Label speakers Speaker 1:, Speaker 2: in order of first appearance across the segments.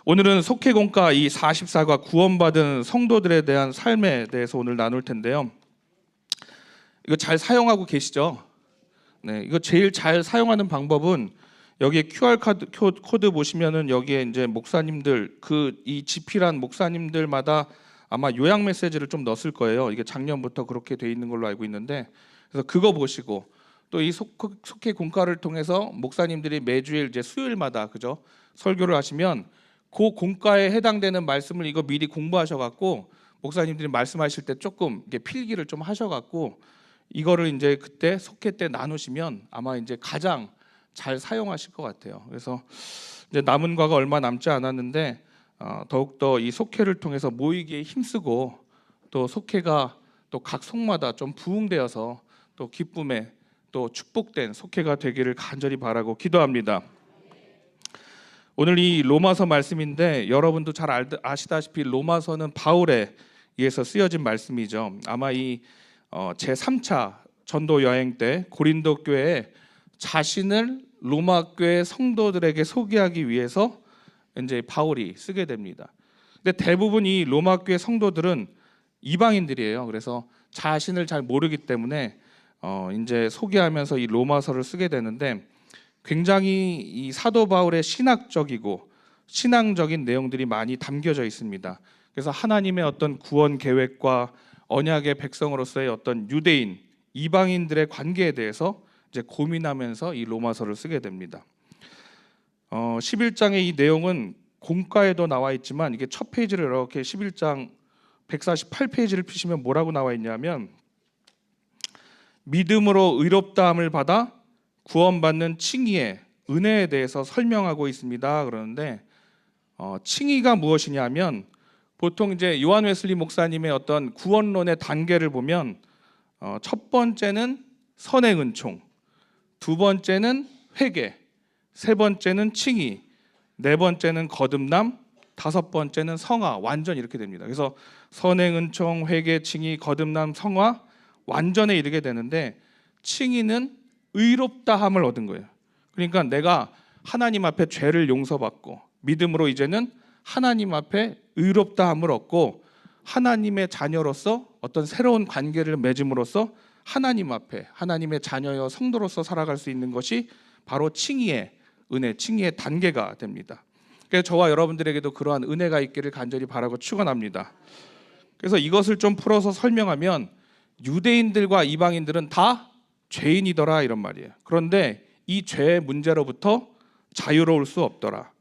Speaker 1: 오늘은 속회공과 이 44가 구원받은 성도들에 대한 삶에 대해서 오늘 나눌 텐데요. 이거 잘 사용하고 계시죠? 네, 이거 제일 잘 사용하는 방법은 여기에 QR 코드 보시면은 여기에 이제 목사님들 이 집필한 목사님들마다 아마 요약 메시지를 좀 넣었을 거예요. 이게 작년부터 그렇게 돼 있는 걸로 알고 있는데, 그래서 그거 보시고 또 이 속회 공과를 통해서 목사님들이 매주일 이제 수요일마다 그죠 설교를 하시면 그 공과에 해당되는 말씀을 이거 미리 공부하셔갖고 목사님들이 말씀하실 때 조금 이게 필기를 좀 하셔갖고 이거를 이제 그때 속회 때 나누시면 아마 이제 가장 잘 사용하실 것 같아요. 그래서 이제 남은 과가 얼마 남지 않았는데 더욱더 이 속회를 통해서 모이기에 힘쓰고 또 속회가 또 각 속마다 좀 부흥되어서 또 기쁨에 또 축복된 속회가 되기를 간절히 바라고 기도합니다. 오늘 이 로마서 말씀인데 여러분도 잘 아시다시피 로마서는 바울에 의해서 쓰여진 말씀이죠. 아마 이 제3차 전도 여행 때 고린도 교회에 자신을 로마 교회 성도들에게 소개하기 위해서 이제 바울이 쓰게 됩니다. 근데 대부분 이 로마 교회 성도들은 이방인들이에요. 그래서 자신을 잘 모르기 때문에 이제 소개하면서 이 로마서를 쓰게 되는데 굉장히 이 사도 바울의 신학적이고 신앙적인 내용들이 많이 담겨져 있습니다. 그래서 하나님의 어떤 구원 계획과 언약의 백성으로서의 어떤 유대인, 이방인들의 관계에 대해서 이제 고민하면서 이 로마서를 쓰게 됩니다. 11장의 이 내용은 공과에도 나와 있지만 이게 첫 페이지를 이렇게 11장 148페이지를 펴시면 뭐라고 나와 있냐면 믿음으로 의롭다함을 받아 구원받는 칭의의 은혜에 대해서 설명하고 있습니다. 그러는데 칭의가 무엇이냐면 보통 이제 요한 웨슬리 목사님의 어떤 구원론의 단계를 보면 첫 번째는 선의 은총, 두 번째는 회개, 세 번째는 칭의, 네 번째는 거듭남, 다섯 번째는 성화, 완전 이렇게 됩니다. 그래서 선의 은총, 회개, 칭의, 거듭남, 성화, 완전에 이르게 되는데 칭의는 의롭다함을 얻은 거예요. 그러니까 내가 하나님 앞에 죄를 용서받고 믿음으로 이제는 하나님 앞에 의롭다함을 얻고 하나님의 자녀로서 어떤 새로운 관계를 맺음으로써 하나님 앞에 하나님의 자녀여 성도로서 살아갈 수 있는 것이 바로 칭의의 은혜, 칭의의 단계가 됩니다. 그래서 저와 여러분들에게도 그러한 은혜가 있기를 간절히 바라고 축원합니다. 그래서 이것을 좀 풀어서 설명하면 유대인들과 이방인들은 다 죄인이더라 이런 말이에요. 그런데 이 죄의 문제로부터 자유로울 수 없더라.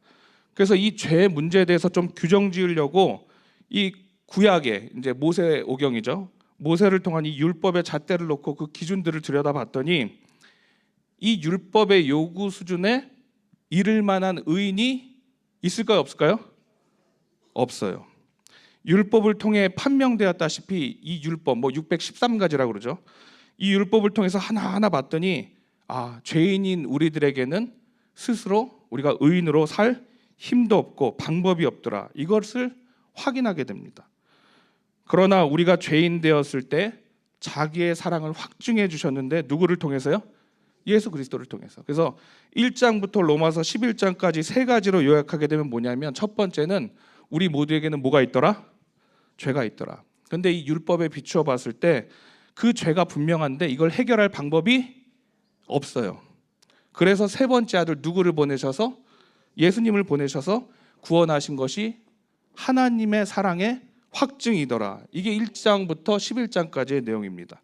Speaker 1: 그래서 이 죄의 문제에 대해서 좀 규정 지으려고 이 구약의 이제 모세 오경이죠. 모세를 통한 이 율법의 잣대를 놓고 그 기준들을 들여다봤더니 이 율법의 요구 수준에 이를 만한 의인이 있을까요, 없을까요? 없어요. 율법을 통해 판명되었다시피 이 율법 613가지라고 그러죠. 이 율법을 통해서 하나하나 봤더니 죄인인 우리들에게는 스스로 우리가 의인으로 살 힘도 없고 방법이 없더라. 이것을 확인하게 됩니다. 그러나 우리가 죄인 되었을 때 자기의 사랑을 확증해 주셨는데 누구를 통해서요? 예수 그리스도를 통해서. 그래서 1장부터 로마서 11장까지 세 가지로 요약하게 되면 뭐냐면 첫 번째는 우리 모두에게는 뭐가 있더라? 죄가 있더라. 근데 이 율법에 비추어 봤을 때 그 죄가 분명한데 이걸 해결할 방법이 없어요. 그래서 세 번째 아들 누구를 보내셔서 예수님을 보내셔서 구원하신 것이 하나님의 사랑의 확증이더라. 이게 1장부터 11장까지의 내용입니다.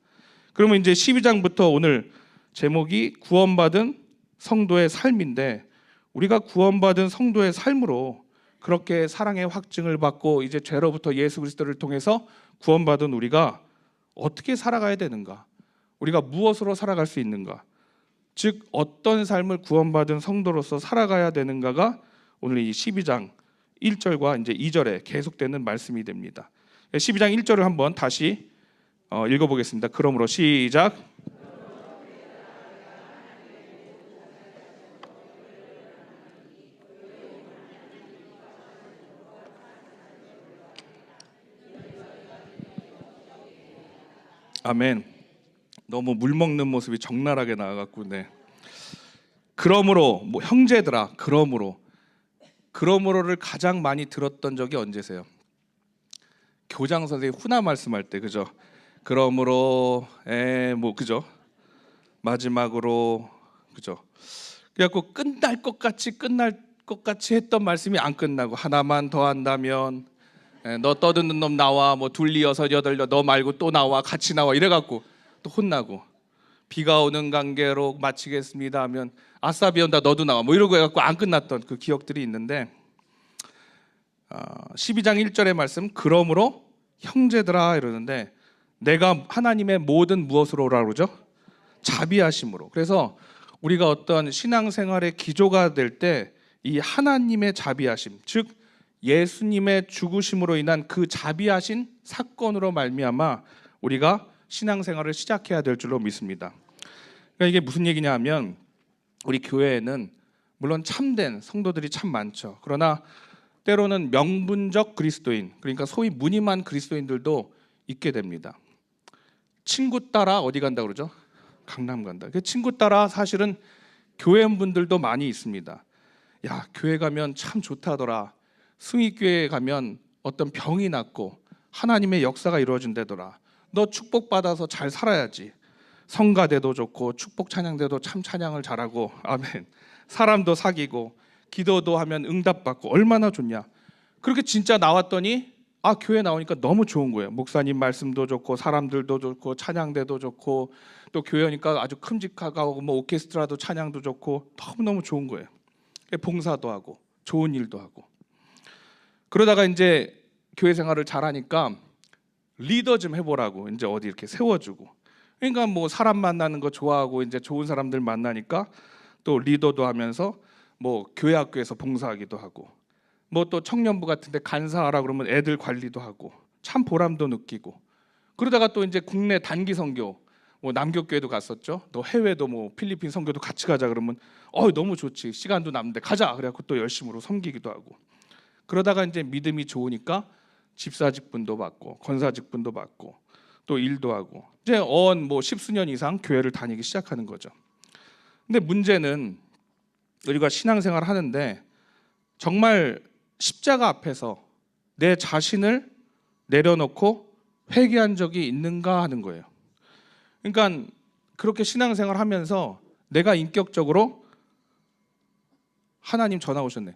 Speaker 1: 그러면 이제 12장부터 오늘 제목이 구원받은 성도의 삶인데 우리가 구원받은 성도의 삶으로 그렇게 사랑의 확증을 받고 이제 죄로부터 예수 그리스도를 통해서 구원받은 우리가 어떻게 살아가야 되는가? 우리가 무엇으로 살아갈 수 있는가? 즉 어떤 삶을 구원받은 성도로서 살아가야 되는가가 오늘 이 12장 1절과 이제 2절에 계속되는 말씀이 됩니다. 12장 1절을 한번 다시 읽어보겠습니다. 그러므로 시작. 아멘. 너무 물 먹는 모습이 적나라하게 나와갖고 그러므로 형제들아 그러므로 그러므로를 가장 많이 들었던 적이 언제세요? 교장 선생님 훈화 말씀할 때, 그죠? 그러므로 뭐 그죠? 마지막으로, 그죠? 그래갖고 끝날 것 같이 했던 말씀이 안 끝나고, 하나만 더 한다면 너 떠드는 놈 나와, 뭐 둘리 여섯 여덟 너 말고 또 나와, 같이 나와, 이래갖고 또 혼나고, 비가 오는 관계로 마치겠습니다 하면 아싸 비 온다 너도 나와, 뭐 이러고 해갖고 안 끝났던 그 기억들이 있는데, 12장 1절의 말씀, 그러므로 형제들아 이러는데, 내가 하나님의 모든 무엇으로 오라 그러죠? 자비하심으로. 그래서 우리가 어떤 신앙생활의 기조가 될 때 이 하나님의 자비하심, 즉 예수님의 죽으심으로 인한 그 자비하신 사건으로 말미암아 우리가 신앙생활을 시작해야 될 줄로 믿습니다. 그러니까 이게 무슨 얘기냐 하면, 우리 교회에는 물론 참된 성도들이 참 많죠. 그러나 때로는 명분적 그리스도인, 그러니까 소위 무늬만 그리스도인들도 있게 됩니다. 친구 따라 어디 간다 그러죠? 강남 간다. 그 친구 따라 사실은 교회원분들도 많이 있습니다. 야, 교회 가면 참 좋다더라. 승익교회에 가면 어떤 병이 낫고 하나님의 역사가 이루어진다더라. 너 축복받아서 잘 살아야지. 성가대도 좋고 축복 찬양대도 참 찬양을 잘하고, 아멘. 사람도 사귀고 기도도 하면 응답받고 얼마나 좋냐. 그렇게 진짜 나왔더니 교회 나오니까 너무 좋은 거예요. 목사님 말씀도 좋고 사람들도 좋고 찬양대도 좋고, 또 교회 오니까 아주 큼직하고 뭐 오케스트라도 찬양도 좋고 너무너무 좋은 거예요. 봉사도 하고 좋은 일도 하고. 그러다가 이제 교회 생활을 잘하니까 리더 좀 해보라고 이제 어디 이렇게 세워주고, 그러니까 뭐 사람 만나는 거 좋아하고 이제 좋은 사람들 만나니까 또 리더도 하면서 뭐 교회 학교에서 봉사하기도 하고, 뭐 또 청년부 같은데 간사하라 그러면 애들 관리도 하고 참 보람도 느끼고, 그러다가 또 이제 국내 단기 선교, 뭐 남교교회도 갔었죠. 또 해외도 뭐 필리핀 선교도 같이 가자 그러면 너무 좋지, 시간도 남는데 가자, 그래갖고 또 열심으로 섬기기도 하고. 그러다가 이제 믿음이 좋으니까 집사 직분도 받고 권사 직분도 받고 또 일도 하고, 이제 뭐 십수년 이상 교회를 다니기 시작하는 거죠. 근데 문제는 우리가 신앙생활 하는데 정말 십자가 앞에서 내 자신을 내려놓고 회개한 적이 있는가 하는 거예요. 그러니까 그렇게 신앙생활 하면서 내가 인격적으로, 하나님 전화 오셨네.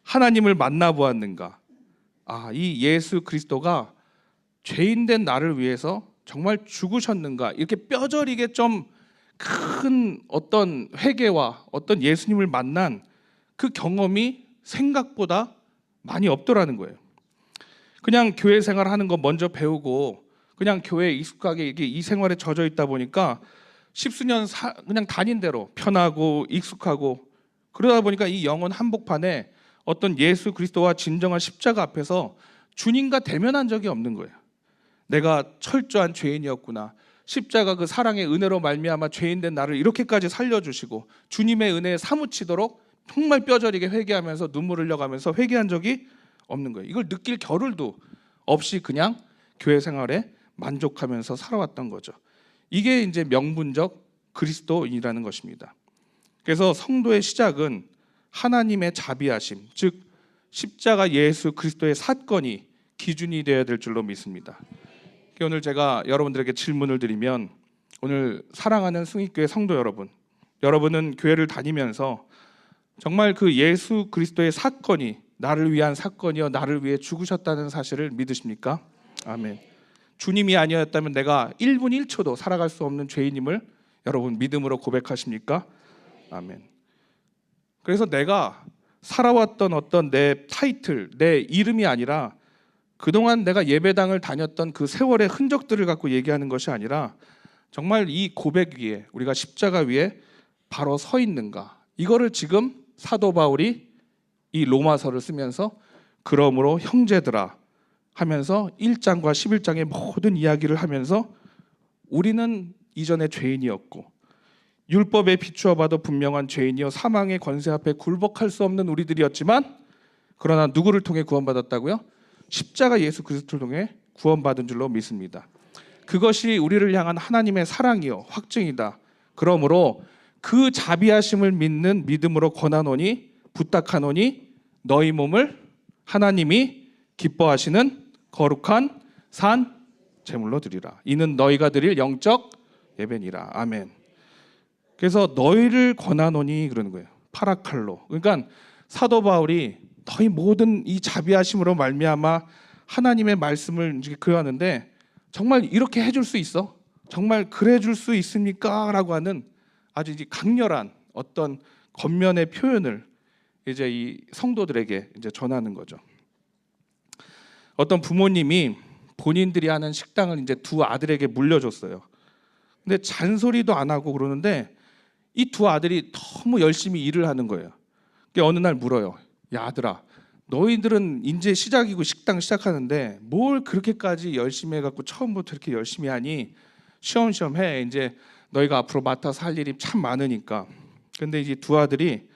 Speaker 1: 하나님을 만나보았는가? 이 예수 그리스도가 죄인된 나를 위해서 정말 죽으셨는가? 이렇게 뼈저리게 좀 큰 어떤 회개와 어떤 예수님을 만난 그 경험이 생각보다 많이 없더라는 거예요. 그냥 교회 생활하는 거 먼저 배우고 그냥 교회에 익숙하게 이게 이 생활에 젖어 있다 보니까 십수년 그냥 다닌 대로 편하고 익숙하고, 그러다 보니까 이 영혼 한복판에 어떤 예수 그리스도와 진정한 십자가 앞에서 주님과 대면한 적이 없는 거예요. 내가 철저한 죄인이었구나. 십자가 그 사랑의 은혜로 말미암아 죄인된 나를 이렇게까지 살려주시고 주님의 은혜에 사무치도록 정말 뼈저리게 회개하면서 눈물 흘려가면서 회개한 적이 없는 거예요. 이걸 느낄 겨를도 없이 그냥 교회 생활에 만족하면서 살아왔던 거죠. 이게 이제 명분적 그리스도인이라는 것입니다. 그래서 성도의 시작은 하나님의 자비하심, 즉 십자가 예수 그리스도의 사건이 기준이 되어야 될 줄로 믿습니다. 오늘 제가 여러분들에게 질문을 드리면, 오늘 사랑하는 승익교회 성도 여러분, 여러분은 교회를 다니면서 정말 그 예수 그리스도의 사건이 나를 위한 사건이요 나를 위해 죽으셨다는 사실을 믿으십니까? 아멘. 주님이 아니었다면 내가 1분 1초도 살아갈 수 없는 죄인임을 여러분 믿음으로 고백하십니까? 아멘. 그래서 내가 살아왔던 어떤 내 타이틀, 내 이름이 아니라 그동안 내가 예배당을 다녔던 그 세월의 흔적들을 갖고 얘기하는 것이 아니라 정말 이 고백 위에, 우리가 십자가 위에 바로 서 있는가, 이거를 지금 사도 바울이 이 로마서를 쓰면서 그러므로 형제들아 하면서 1장과 11장의 모든 이야기를 하면서, 우리는 이전에 죄인이었고 율법에 비추어 봐도 분명한 죄인이요 사망의 권세 앞에 굴복할 수 없는 우리들이었지만, 그러나 누구를 통해 구원받았다고요? 십자가 예수 그리스도를 통해 구원받은 줄로 믿습니다. 그것이 우리를 향한 하나님의 사랑이요 확증이다. 그러므로 그 자비하심을 믿는 믿음으로 권하노니 부탁하노니 너희 몸을 하나님이 기뻐하시는 거룩한 산 제물로 드리라. 이는 너희가 드릴 영적 예배니라. 아멘. 그래서 너희를 권하노니 그러는 거예요. 파라칼로. 그러니까 사도 바울이 너희 모든 이 자비하심으로 말미암아 하나님의 말씀을 이제 그려하는데 정말 이렇게 해줄 수 있어? 정말 그래 줄 수 있습니까? 라고 하는 아주 이제 강렬한 어떤 겉면의 표현을 이제 이 성도들에게 이제 전하는 거죠. 어떤 부모님이 본인들이 하는 식당을 이제 두 아들에게 물려줬어요. 근데 잔소리도 안 하고 그러는데 이 두 아들이 너무 열심히 일을 하는 거예요. 어느 날 물어요. 야 아들아, 너희들은 이제 시작이고 식당 시작하는데 뭘 그렇게까지 열심히 해갖고 처음부터 이렇게 열심히 하니? 쉬엄쉬엄 해. 이제 너희가 앞으로 맡아서 할 일이 참 많으니까. 근데 이제 두 아들이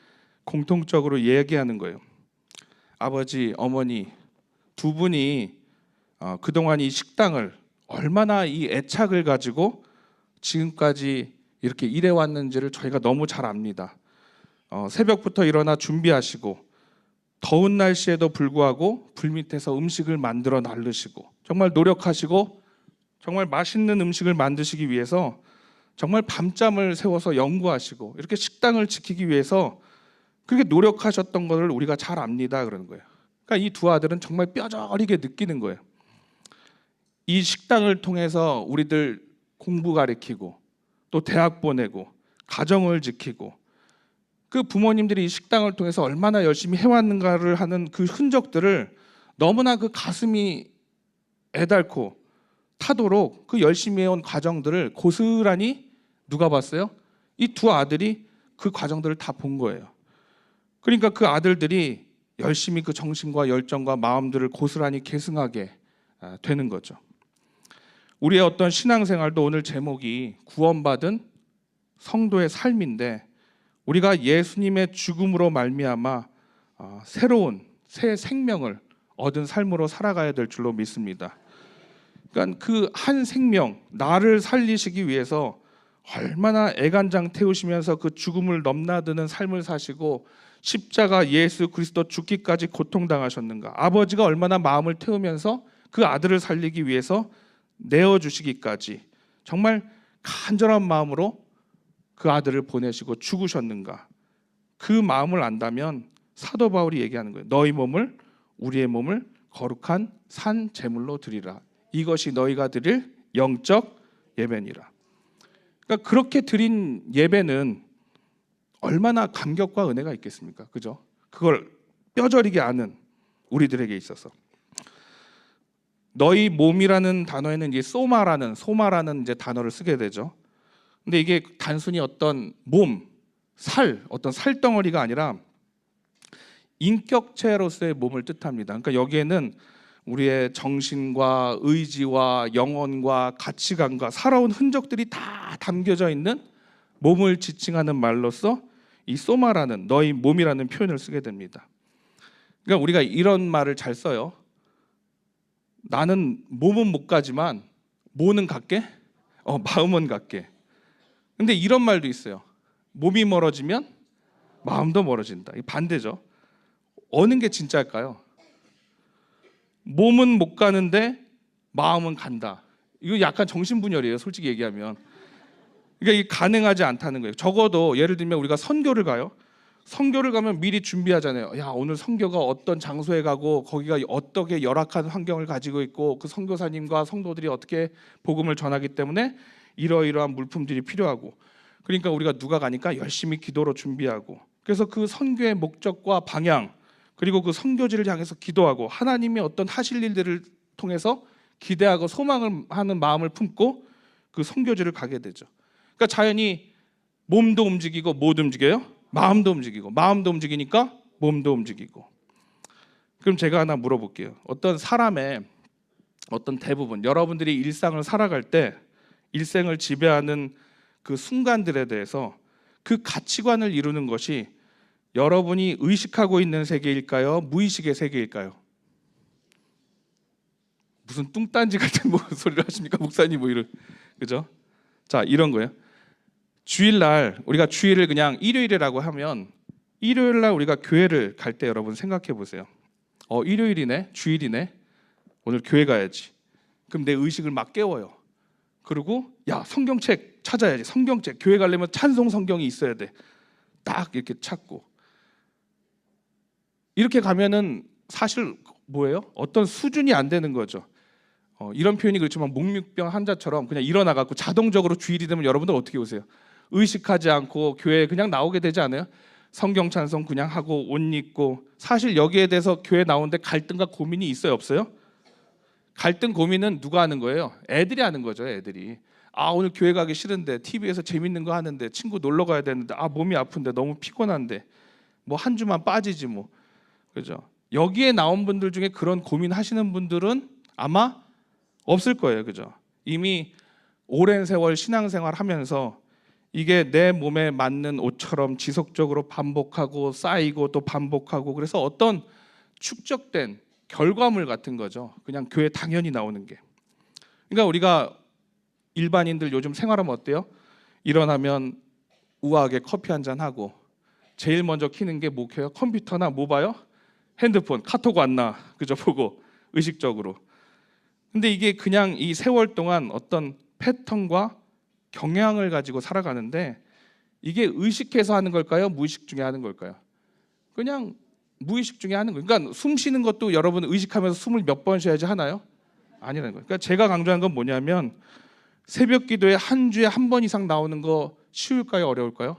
Speaker 1: 공통적으로 얘기하는 거예요. 아버지, 어머니 두 분이 그동안 이 식당을 얼마나 이 애착을 가지고 지금까지 이렇게 일해왔는지를 저희가 너무 잘 압니다. 새벽부터 일어나 준비하시고 더운 날씨에도 불구하고 불 밑에서 음식을 만들어 나르시고 정말 노력하시고 정말 맛있는 음식을 만드시기 위해서 정말 밤잠을 새워서 연구하시고 이렇게 식당을 지키기 위해서 그렇게 노력하셨던 것을 우리가 잘 압니다. 그러는 거예요. 그러니까 이 두 아들은 정말 뼈저리게 느끼는 거예요. 이 식당을 통해서 우리들 공부 가르치고 또 대학 보내고 가정을 지키고 그 부모님들이 이 식당을 통해서 얼마나 열심히 해왔는가를 하는 그 흔적들을 너무나 그 가슴이 애달고 타도록 그 열심히 해온 과정들을 고스란히 누가 봤어요? 이 두 아들이 그 과정들을 다 본 거예요. 그러니까 그 아들들이 열심히 그 정신과 열정과 마음들을 고스란히 계승하게 되는 거죠. 우리의 어떤 신앙생활도 오늘 제목이 구원받은 성도의 삶인데 우리가 예수님의 죽음으로 말미암아 새로운 새 생명을 얻은 삶으로 살아가야 될 줄로 믿습니다. 그러니까 그 한 생명 나를 살리시기 위해서 얼마나 애간장 태우시면서 그 죽음을 넘나드는 삶을 사시고 십자가 예수 그리스도 죽기까지 고통당하셨는가. 아버지가 얼마나 마음을 태우면서 그 아들을 살리기 위해서 내어주시기까지 정말 간절한 마음으로 그 아들을 보내시고 죽으셨는가. 그 마음을 안다면 사도 바울이 얘기하는 거예요. 너희 몸을 우리의 몸을 거룩한 산 제물로 드리라. 이것이 너희가 드릴 영적 예배니라. 그러니까 그렇게 드린 예배는 얼마나 감격과 은혜가 있겠습니까? 그죠? 그걸 뼈저리게 아는 우리들에게 있어서 너희 몸이라는 단어에는 이제 소마라는 이제 단어를 쓰게 되죠. 근데 이게 단순히 어떤 몸, 어떤 살덩어리가 아니라 인격체로서의 몸을 뜻합니다. 그러니까 여기에는 우리의 정신과 의지와 영혼과 가치관과 살아온 흔적들이 다 담겨져 있는 몸을 지칭하는 말로서 이 소마라는 너희 몸이라는 표현을 쓰게 됩니다. 그러니까 우리가 이런 말을 잘 써요. 나는 몸은 못 가지만 뭐는 갈게? 마음은 갈게. 근데 이런 말도 있어요. 몸이 멀어지면 마음도 멀어진다. 이 반대죠. 어느 게 진짜일까요? 몸은 못 가는데 마음은 간다. 이거 약간 정신분열이에요, 솔직히 얘기하면. 그러니까 이게 가능하지 않다는 거예요. 적어도 예를 들면 우리가 선교를 가요. 선교를 가면 미리 준비하잖아요. 야, 오늘 선교가 어떤 장소에 가고 거기가 어떻게 열악한 환경을 가지고 있고 그 선교사님과 성도들이 어떻게 복음을 전하기 때문에 이러이러한 물품들이 필요하고, 그러니까 우리가 누가 가니까 열심히 기도로 준비하고, 그래서 그 선교의 목적과 방향 그리고 그 선교지를 향해서 기도하고 하나님이 어떤 하실 일들을 통해서 기대하고 소망을 하는 마음을 품고 그 선교지를 가게 되죠. 그러니까 자연히 몸도 움직이고 못 움직여요? 마음도 움직이고, 마음도 움직이니까 몸도 움직이고. 그럼 제가 하나 물어볼게요. 어떤 사람의 어떤 대부분 여러분들이 일상을 살아갈 때 일생을 지배하는 그 순간들에 대해서 그 가치관을 이루는 것이 여러분이 의식하고 있는 세계일까요? 무의식의 세계일까요? 무슨 뚱딴지 같은 뭐 소리를 하십니까? 목사님 뭐 이런, 그죠? 자, 이런 거예요. 주일날 우리가 주일을 그냥 일요일이라고 하면 일요일날 우리가 교회를 갈 때 여러분 생각해 보세요. 일요일이네, 주일이네, 오늘 교회 가야지. 그럼 내 의식을 막 깨워요. 그리고 야, 성경책 찾아야지. 성경책, 교회 가려면 찬송 성경이 있어야 돼. 딱 이렇게 찾고. 이렇게 가면은 사실 뭐예요? 어떤 수준이 안 되는 거죠. 이런 표현이 그렇지만 목육병 환자처럼 그냥 일어나 갖고 자동적으로 주일이 되면 여러분들 어떻게 오세요? 의식하지 않고 교회에 그냥 나오게 되지 않아요? 성경 찬송 그냥 하고 옷 입고. 사실 여기에 대해서 교회 나오는데 갈등과 고민이 있어요, 없어요? 갈등 고민은 누가 하는 거예요? 애들이 하는 거죠. 애들이. 오늘 교회 가기 싫은데, TV에서 재밌는 거 하는데, 친구 놀러 가야 되는데, 몸이 아픈데, 너무 피곤한데, 뭐 한 주만 빠지지 뭐. 그죠? 여기에 나온 분들 중에 그런 고민하시는 분들은 아마 없을 거예요. 그죠? 이미 오랜 세월 신앙생활 하면서 이게 내 몸에 맞는 옷처럼 지속적으로 반복하고 쌓이고 또 반복하고, 그래서 어떤 축적된 결과물 같은 거죠. 그냥 교회 당연히 나오는 게. 그러니까 우리가 일반인들 요즘 생활하면 어때요? 일어나면 우아하게 커피 한잔 하고 제일 먼저 켜는 게 뭐 켜요? 컴퓨터나 뭐 봐요? 핸드폰, 카톡 왔나, 그죠? 보고 의식적으로. 근데 이게 그냥 이 세월 동안 어떤 패턴과 경향을 가지고 살아가는데, 이게 의식해서 하는 걸까요? 무의식 중에 하는 걸까요? 그냥 무의식 중에 하는 거예요. 그러니까 숨 쉬는 것도 여러분 의식하면서 숨을 몇 번 쉬어야지 하나요? 아니라는 거예요. 그러니까 제가 강조한 건 뭐냐면, 새벽 기도에 한 주에 한 번 이상 나오는 거 쉬울까요? 어려울까요?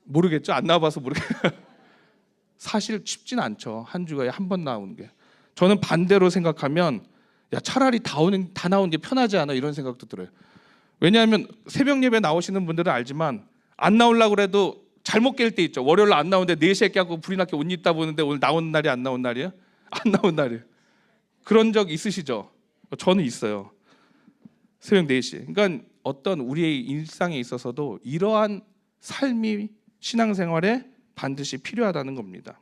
Speaker 1: 모르겠죠. 안 나와봐서 모르겠어요. 사실 쉽진 않죠. 한 주에 한 번 나오는 게. 저는 반대로 생각하면 차라리 다 나오는 게 편하지 않아, 이런 생각도 들어요. 왜냐하면 새벽 예배 나오시는 분들은 알지만 안 나오려고 그래도 잘못 깰 때 있죠. 월요일 안 나오는데 4시에 깨고 불이 나게 옷 입다 보는데 오늘 나오는 날이 안 나온 날이에요? 안 나온 날이에요. 그런 적 있으시죠? 저는 있어요. 새벽 4시. 그러니까 어떤 우리의 일상에 있어서도 이러한 삶이 신앙생활에 반드시 필요하다는 겁니다.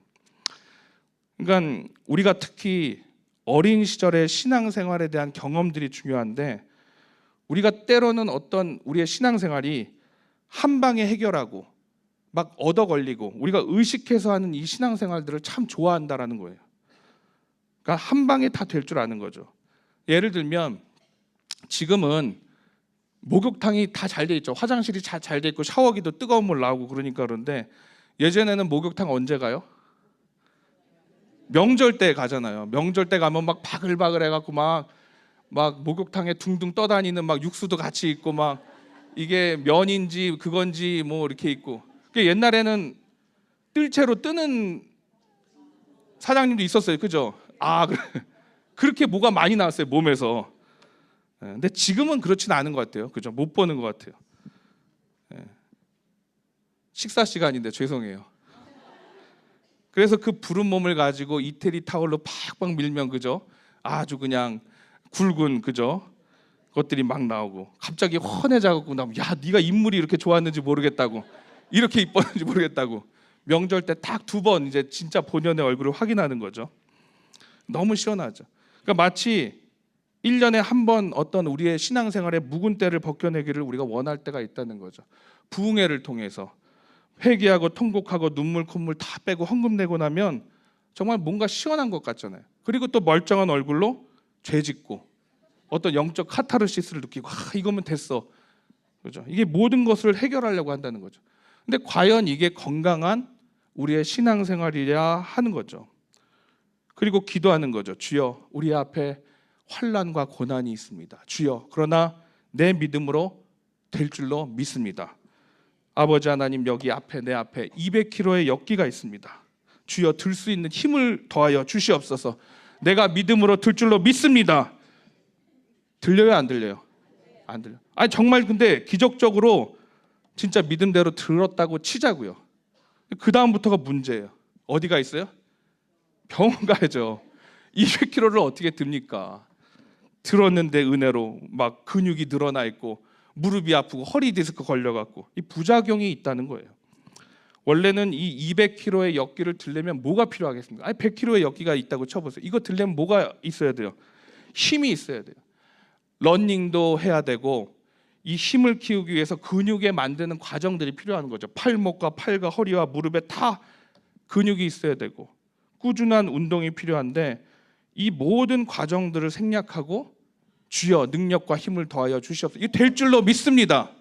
Speaker 1: 그러니까 우리가 특히 어린 시절의 신앙생활에 대한 경험들이 중요한데, 우리가 때로는 어떤 우리의 신앙생활이 한 방에 해결하고 막 얻어 걸리고 우리가 의식해서 하는 이 신앙생활들을 참 좋아한다라는 거예요. 그러니까 한 방에 다 될 줄 아는 거죠. 예를 들면 지금은 목욕탕이 다 잘 돼 있죠. 화장실이 잘 돼 있고 샤워기도 뜨거운 물 나오고 그러니까. 그런데 예전에는 목욕탕 언제 가요? 명절 때 가잖아요. 명절 때 가면 막 바글바글 해갖고 막 목욕탕에 둥둥 떠다니는 막 육수도 같이 있고 막 이게 면인지 그건지 뭐 이렇게 있고. 옛날에는 뜰채로 뜨는 사장님도 있었어요. 그죠? 그렇게 뭐가 많이 나왔어요, 몸에서. 근데 지금은 그렇지는 않은 것 같아요. 그죠? 못 보는 것 같아요. 식사 시간인데 죄송해요. 그래서 그 부른 몸을 가지고 이태리 타월로 팍팍 밀면, 그죠? 아주 그냥 굵은, 그죠? 것들이 막 나오고 갑자기 헌해져갖고 나면, 야, 네가 인물이 이렇게 좋았는지 모르겠다고, 이렇게 이뻤는지 모르겠다고. 명절 때 딱 2번 이제 진짜 본연의 얼굴을 확인하는 거죠. 너무 시원하죠. 그러니까 마치 1년에 한 번 어떤 우리의 신앙생활의 묵은 때를 벗겨내기를 우리가 원할 때가 있다는 거죠. 부흥회를 통해서 회개하고 통곡하고 눈물 콧물 다 빼고 헌금 내고 나면 정말 뭔가 시원한 것 같잖아요. 그리고 또 멀쩡한 얼굴로 죄짓고 어떤 영적 카타르시스를 느끼고, 이거면 됐어, 그죠? 이게 모든 것을 해결하려고 한다는 거죠. 근데 과연 이게 건강한 우리의 신앙생활이냐 하는 거죠. 그리고 기도하는 거죠. 주여, 우리 앞에 환난과 고난이 있습니다. 주여, 그러나 내 믿음으로 될 줄로 믿습니다. 아버지 하나님, 여기 앞에, 내 앞에 200kg의 엿기가 있습니다. 주여, 들 수 있는 힘을 더하여 주시옵소서. 내가 믿음으로 들 줄로 믿습니다. 들려요, 안 들려요? 안 들려. 정말 근데 기적적으로 진짜 믿음대로 들었다고 치자고요. 그 다음부터가 문제예요. 어디가 있어요? 병원 가야죠. 200kg를 어떻게 듭니까? 들었는데 은혜로 막 근육이 늘어나 있고 무릎이 아프고 허리 디스크 걸려갖고 이 부작용이 있다는 거예요. 원래는 이 200kg의 엿기를 들려면 뭐가 필요하겠습니까? 100kg의 엿기가 있다고 쳐보세요. 이거 들려면 뭐가 있어야 돼요? 힘이 있어야 돼요. 러닝도 해야 되고 이 힘을 키우기 위해서 근육에 만드는 과정들이 필요한 거죠. 팔목과 팔과 허리와 무릎에 다 근육이 있어야 되고 꾸준한 운동이 필요한데 이 모든 과정들을 생략하고 주여 능력과 힘을 더하여 주시옵소서. 이거 될 줄로 믿습니다.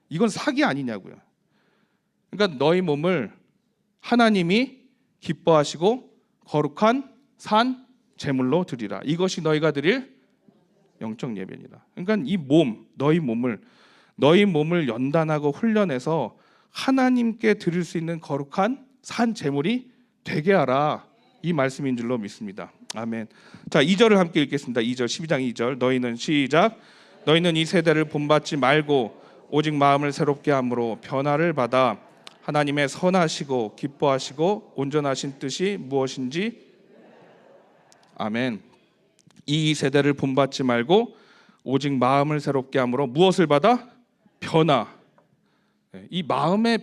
Speaker 1: 이건 사기 아니냐고요. 그러니까 너희 몸을 하나님이 기뻐하시고 거룩한 산 제물로 드리라. 이것이 너희가 드릴 영적 예배니라. 그러니까 이 몸, 너희 몸을 연단하고 훈련해서 하나님께 드릴 수 있는 거룩한 산 제물이 되게 하라. 이 말씀인 줄로 믿습니다. 아멘. 자, 2절을 함께 읽겠습니다. 2절 12장 2절. 너희는 시작. 너희는 이 세대를 본받지 말고 오직 마음을 새롭게 함으로 변화를 받아 하나님의 선하시고 기뻐하시고 온전하신 뜻이 무엇인지. 아멘. 이 세대를 본받지 말고 오직 마음을 새롭게 함으로 무엇을 받아? 변화. 이 마음의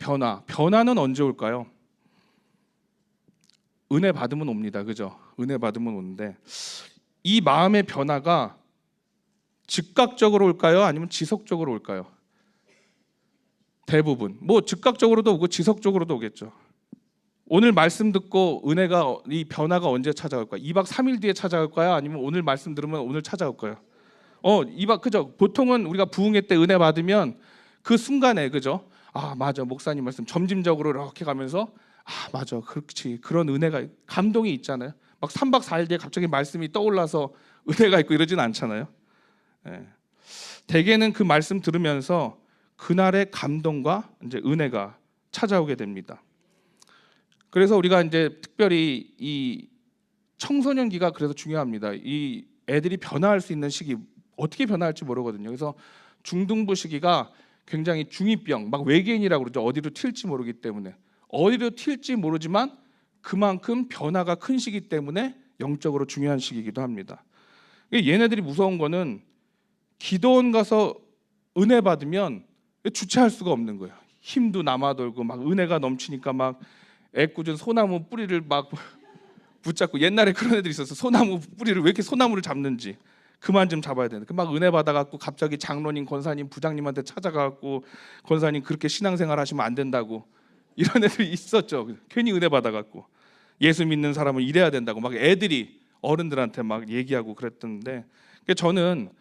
Speaker 1: 변화는 언제 올까요? 은혜 받으면 옵니다. 그죠? 은혜 받으면 오는데 이 마음의 변화가 즉각적으로 올까요? 아니면 지속적으로 올까요? 대부분 뭐 즉각적으로도 오고 지속적으로도 오겠죠. 오늘 말씀 듣고 은혜가 이 변화가 언제 찾아올까요? 2박 3일 뒤에 찾아올까요? 아니면 오늘 말씀 들으면 오늘 찾아올까요? 2박 그죠? 보통은 우리가 부흥회 때 은혜 받으면 그 순간에 그죠? 아 맞아 목사님 말씀 점진적으로 이렇게 가면서 아 맞아 그렇지 그런 은혜가 감동이 있잖아요. 막 3박 4일 뒤에 갑자기 말씀이 떠올라서 은혜가 있고 이러진 않잖아요. 예. 대개는 그 말씀 들으면서 그날의 감동과 이제 은혜가 찾아오게 됩니다. 그래서 우리가 이제 특별히 이 청소년기가 그래서 중요합니다. 이 애들이 변화할 수 있는 시기 어떻게 변화할지 모르거든요. 그래서 중등부 시기가 굉장히 중2병 막 외계인이라고 그러죠. 어디로 튈지 모르기 때문에 어디로 튈지 모르지만 그만큼 변화가 큰 시기 때문에 영적으로 중요한 시기이기도 합니다. 얘네들이 무서운 거는 기도원 가서 은혜 받으면 주체할 수가 없는 거예요. 힘도 남아돌고 막 은혜가 넘치니까 막 애꿎은 소나무 뿌리를 막 붙잡고 옛날에 그런 애들이 있었어. 소나무 뿌리를 왜 이렇게 소나무를 잡는지 그만 좀 잡아야 되는데 막 은혜 받아갖고 갑자기 장로님, 권사님, 부장님한테 찾아가갖고 권사님 그렇게 신앙생활 하시면 안 된다고 이런 애들이 있었죠. 괜히 은혜 받아갖고 예수 믿는 사람은 이래야 된다고 막 애들이 어른들한테 막 얘기하고 그랬던데 저는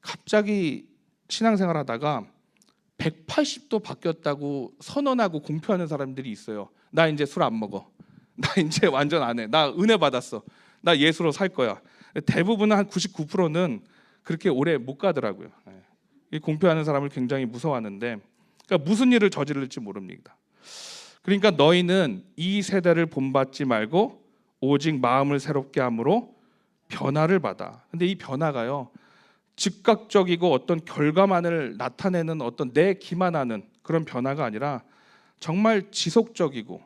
Speaker 1: 갑자기 신앙생활 하다가 180도 바뀌었다고 선언하고 공표하는 사람들이 있어요. 나 이제 술 안 먹어. 나 이제 완전 안 해. 나 은혜 받았어. 나 예수로 살 거야. 대부분 한 99%는 그렇게 오래 못 가더라고요. 이 공표하는 사람을 굉장히 무서워하는데 그러니까 무슨 일을 저지를지 모릅니다. 그러니까 너희는 이 세대를 본받지 말고 오직 마음을 새롭게 함으로 변화를 받아. 근데 이 변화가요 즉각적이고 어떤 결과만을 나타내는 어떤 내 기만하는 그런 변화가 아니라 정말 지속적이고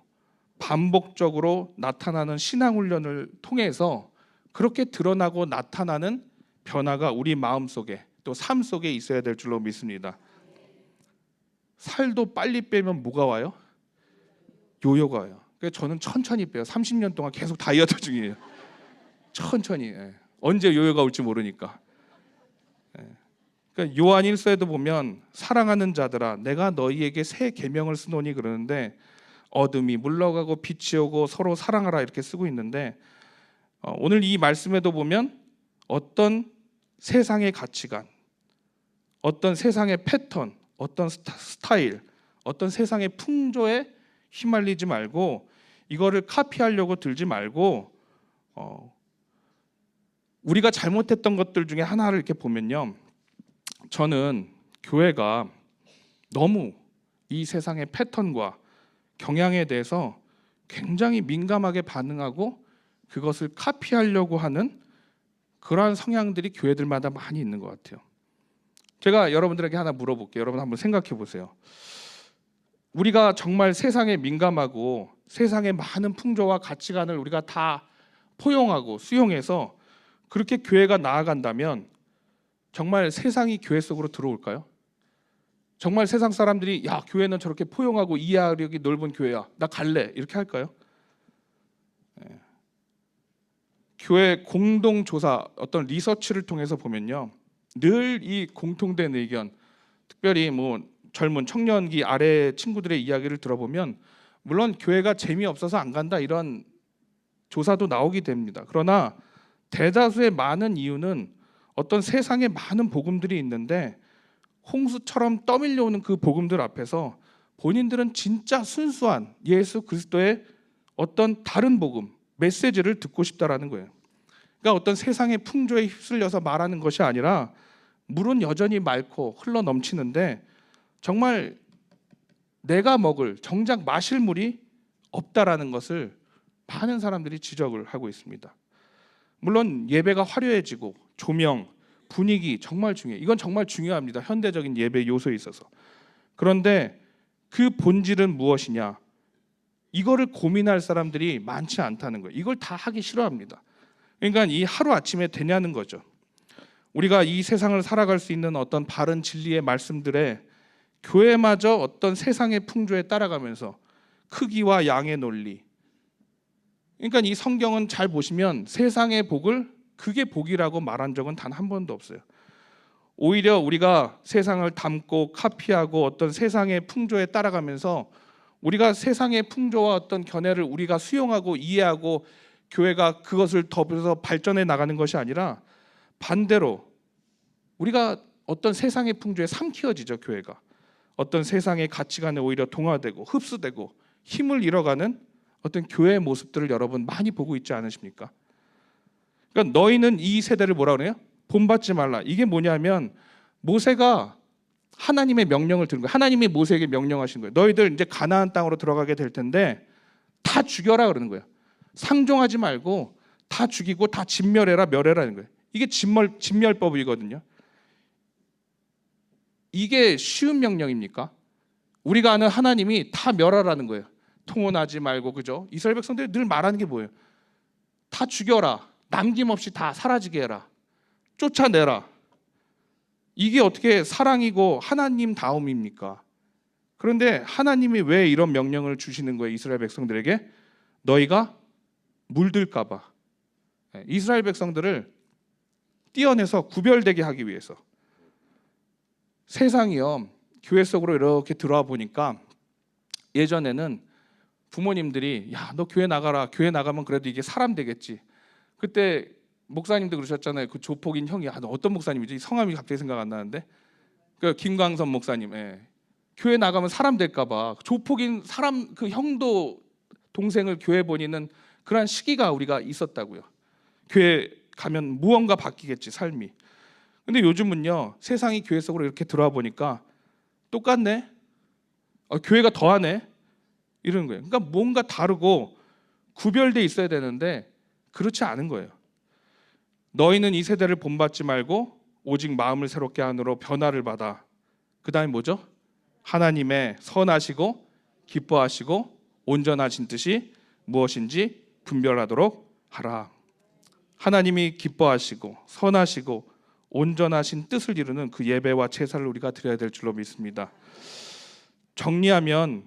Speaker 1: 반복적으로 나타나는 신앙훈련을 통해서 그렇게 드러나고 나타나는 변화가 우리 마음속에 또 삶 속에 있어야 될 줄로 믿습니다. 살도 빨리 빼면 뭐가 와요? 요요가 와요. 그래서 저는 천천히 빼요. 30년 동안 계속 다이어트 중이에요. 천천히. 언제 요요가 올지 모르니까. 그러니까 요한 1서에도 보면 사랑하는 자들아 내가 너희에게 새 계명을 쓰노니 그러는데 어둠이 물러가고 빛이 오고 서로 사랑하라 이렇게 쓰고 있는데 오늘 이 말씀에도 보면 어떤 세상의 가치관, 어떤 세상의 패턴, 어떤 스타일, 어떤 세상의 풍조에 휘말리지 말고 이거를 카피하려고 들지 말고 우리가 잘못했던 것들 중에 하나를 이렇게 보면요. 저는 교회가 너무 이 세상의 패턴과 경향에 대해서 굉장히 민감하게 반응하고 그것을 카피하려고 하는 그러한 성향들이 교회들마다 많이 있는 것 같아요. 제가 여러분들에게 하나 물어볼게요. 여러분 한번 생각해 보세요. 우리가 정말 세상에 민감하고 세상의 많은 풍조와 가치관을 우리가 다 포용하고 수용해서 그렇게 교회가 나아간다면 정말 세상이 교회 속으로 들어올까요? 정말 세상 사람들이 야 교회는 저렇게 포용하고 이해력이 넓은 교회야 나 갈래 이렇게 할까요? 교회 공동조사 어떤 리서치를 통해서 보면요 늘 이 공통된 의견 특별히 뭐 젊은 청년기 아래 친구들의 이야기를 들어보면 물론 교회가 재미없어서 안 간다 이런 조사도 나오게 됩니다. 그러나 대다수의 많은 이유는 어떤 세상에 많은 복음들이 있는데 홍수처럼 떠밀려오는 그 복음들 앞에서 본인들은 진짜 순수한 예수 그리스도의 어떤 다른 복음, 메시지를 듣고 싶다라는 거예요. 그러니까 어떤 세상의 풍조에 휩쓸려서 말하는 것이 아니라 물은 여전히 맑고 흘러 넘치는데 정말 내가 먹을 정작 마실 물이 없다라는 것을 많은 사람들이 지적을 하고 있습니다. 물론 예배가 화려해지고 조명, 분위기 정말 중요해요. 이건 정말 중요합니다. 현대적인 예배 요소에 있어서. 그런데 그 본질은 무엇이냐? 이거를 고민할 사람들이 많지 않다는 거예요. 이걸 다 하기 싫어합니다. 그러니까 이 하루아침에 되냐는 거죠. 우리가 이 세상을 살아갈 수 있는 어떤 바른 진리의 말씀들에 교회마저 어떤 세상의 풍조에 따라가면서 크기와 양의 논리, 그러니까 이 성경은 잘 보시면 세상의 복을 그게 복이라고 말한 적은 단 한 번도 없어요. 오히려 우리가 세상을 닮고 카피하고 어떤 세상의 풍조에 따라가면서 우리가 세상의 풍조와 어떤 견해를 우리가 수용하고 이해하고 교회가 그것을 덮어서 발전해 나가는 것이 아니라 반대로 우리가 어떤 세상의 풍조에 삼키어지죠. 교회가 어떤 세상의 가치관에 오히려 동화되고 흡수되고 힘을 잃어가는 어떤 교회의 모습들을 여러분 많이 보고 있지 않으십니까? 그러니까 너희는 이 세대를 뭐라 그래요? 본받지 말라. 이게 뭐냐면 모세가 하나님의 명령을 들은 거예요. 하나님이 모세에게 명령하신 거예요. 너희들 이제 가나안 땅으로 들어가게 될 텐데 다 죽여라 그러는 거예요. 상종하지 말고 다 죽이고 다 진멸해라, 멸해라는 거예요. 이게 진멸법이거든요. 이게 쉬운 명령입니까? 우리가 아는 하나님이 다 멸하라는 거예요. 통혼하지 말고, 그죠? 이스라엘 백성들이 늘 말하는 게 뭐예요? 다 죽여라, 남김없이 다 사라지게 해라, 쫓아내라. 이게 어떻게 사랑이고 하나님 다움입니까? 그런데 하나님이 왜 이런 명령을 주시는 거예요? 이스라엘 백성들에게 너희가 물들까 봐. 이스라엘 백성들을 떼어내서 구별되게 하기 위해서. 세상이요, 교회 속으로 이렇게 들어와 보니까 예전에는 부모님들이 야, 너 교회 나가라. 교회 나가면 그래도 이게 사람 되겠지. 그때 목사님도 그러셨잖아요. 그 조폭인 형이 너 어떤 목사님이지? 성함이 갑자기 생각 안 나는데 그 김광선 목사님. 교회 나가면 사람 될까 봐 조폭인 사람 그 형도 동생을 교회 보내는 그런 시기가 우리가 있었다고요. 교회 가면 무언가 바뀌겠지 삶이. 근데 요즘은요 세상이 교회 속으로 이렇게 들어와 보니까 똑같네. 교회가 더하네. 이런 거예요. 그러니까 뭔가 다르고 구별돼 있어야 되는데 그렇지 않은 거예요. 너희는 이 세대를 본받지 말고 오직 마음을 새롭게 하므로 변화를 받아. 그 다음에 뭐죠? 하나님의 선하시고 기뻐하시고 온전하신 뜻이 무엇인지 분별하도록 하라. 하나님이 기뻐하시고 선하시고 온전하신 뜻을 이루는 그 예배와 제사를 우리가 드려야 될 줄로 믿습니다. 정리하면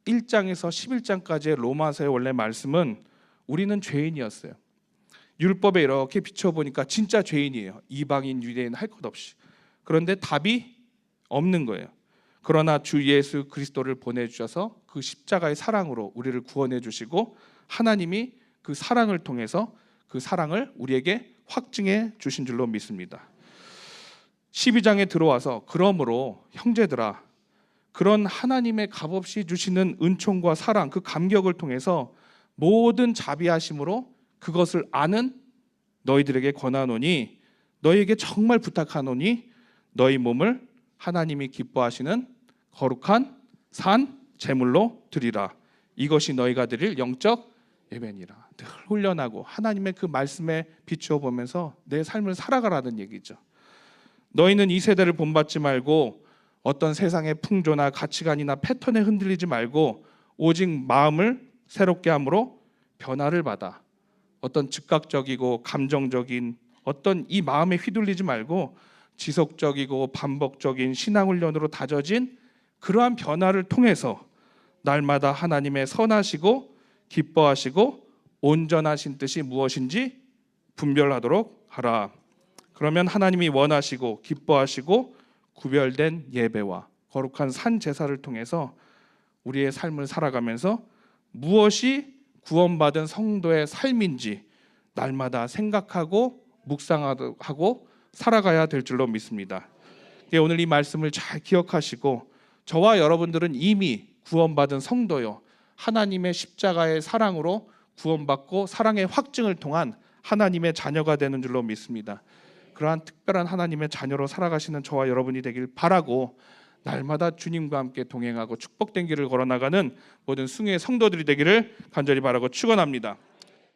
Speaker 1: 1장에서 11장까지의 로마서의 원래 말씀은 우리는 죄인이었어요. 율법에 이렇게 비춰보니까 진짜 죄인이에요. 이방인, 유대인 할 것 없이. 그런데 답이 없는 거예요. 그러나 주 예수 그리스도를 보내주셔서 그 십자가의 사랑으로 우리를 구원해 주시고 하나님이 그 사랑을 통해서 그 사랑을 우리에게 확증해 주신 줄로 믿습니다. 12장에 들어와서 그러므로 형제들아 그런 하나님의 값없이 주시는 은총과 사랑 그 감격을 통해서 모든 자비하심으로 그것을 아는 너희들에게 권하노니 너희에게 정말 부탁하노니 너희 몸을 하나님이 기뻐하시는 거룩한 산 제물로 드리라. 이것이 너희가 드릴 영적 예배니라. 늘 훈련하고 하나님의 그 말씀에 비추어 보면서 내 삶을 살아가라는 얘기죠. 너희는 이 세대를 본받지 말고 어떤 세상의 풍조나 가치관이나 패턴에 흔들리지 말고 오직 마음을 새롭게 함으로 변화를 받아. 어떤 즉각적이고 감정적인 어떤 이 마음에 휘둘리지 말고 지속적이고 반복적인 신앙훈련으로 다져진 그러한 변화를 통해서 날마다 하나님의 선하시고 기뻐하시고 온전하신 뜻이 무엇인지 분별하도록 하라. 그러면 하나님이 원하시고 기뻐하시고 구별된 예배와 거룩한 산 제사를 통해서 우리의 삶을 살아가면서 무엇이 구원받은 성도의 삶인지 날마다 생각하고 묵상하고 살아가야 될 줄로 믿습니다. 오늘 이 말씀을 잘 기억하시고 저와 여러분들은 이미 구원받은 성도요, 하나님의 십자가의 사랑으로 구원받고 사랑의 확증을 통한 하나님의 자녀가 되는 줄로 믿습니다. 그러한 특별한 하나님의 자녀로 살아가시는 저와 여러분이 되길 바라고 날마다 주님과 함께 동행하고 축복된 길을 걸어나가는 모든 승리의 성도들이 되기를 간절히 바라고 축원합니다.